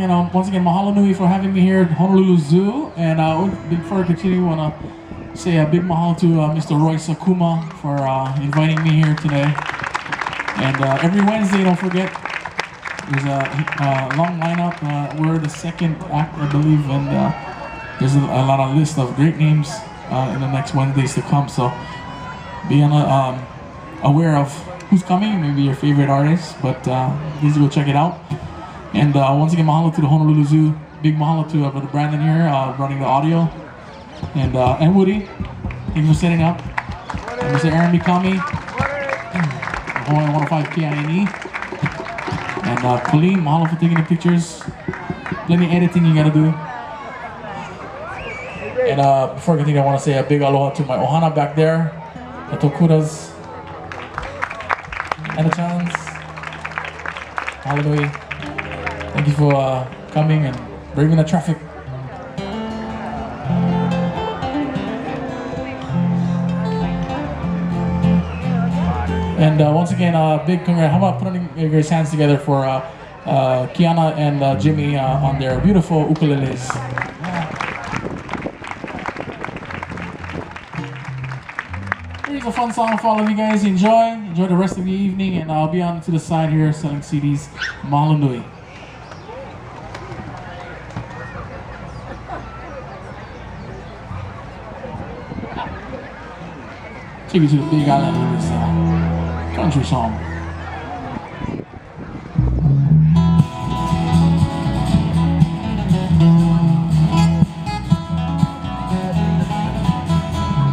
song. Once again, mahalo nui for having me here at Honolulu Zoo. And before I continue, I want to say a big mahalo to Mr. Roy Sakuma for inviting me here today. And every Wednesday, don't forget, there's a long lineup. We're the second act, I believe, and there's a lot of list of great names in the next Wednesdays to come. So be aware of who's coming, maybe your favorite artists, but please go check it out. And once again, mahalo to the Honolulu Zoo. Big mahalo to Brother Brandon here, running the audio. And Woody, thank you for setting up. And Mr. Aaron Mikami, Hawaii 105 KINE. And Colleen, mahalo for taking the pictures. Plenty of editing you gotta do. And before I continue, I want to say a big aloha to my ohana back there, the Tokuras, and the Chans. Mahalo nui. Thank you for coming and braving the traffic. And once again, big congrats. How about putting your guys' hands together for Kiana and Jimmy on their beautiful ukuleles. Here's a fun song for all of you guys. Enjoy the rest of the evening, and I'll be on to the side here selling CDs. Mahalo nui. Take you to the big island with this country song.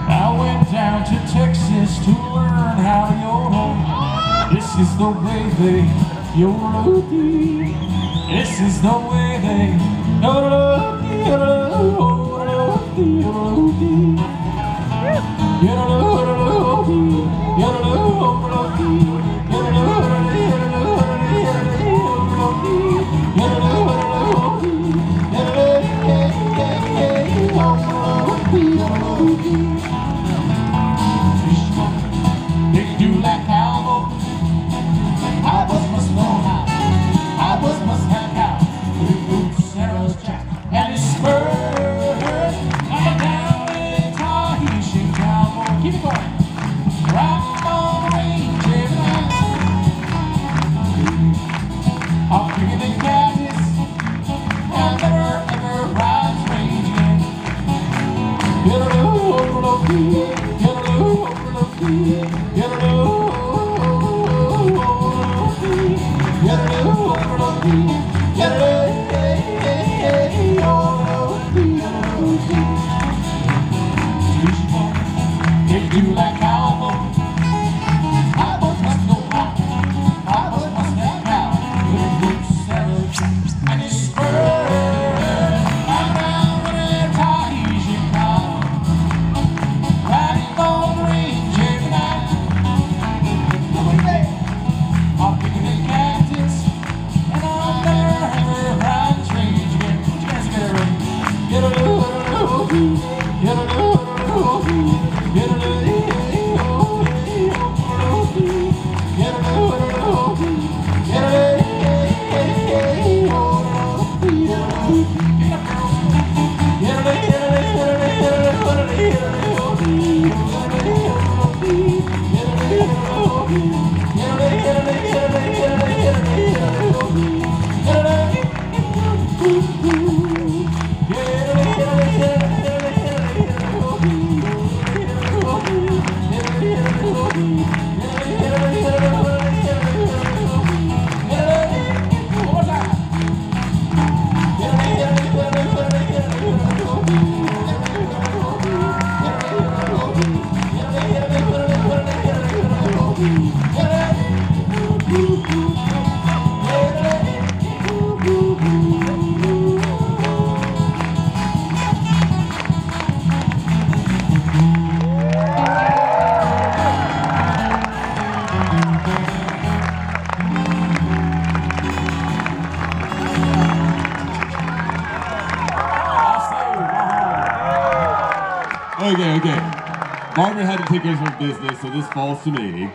I went down to Texas to learn how to yodel. This is the way they yodel. This is the way they yodel. Okay. Margaret had to take care of some business, so this falls to me.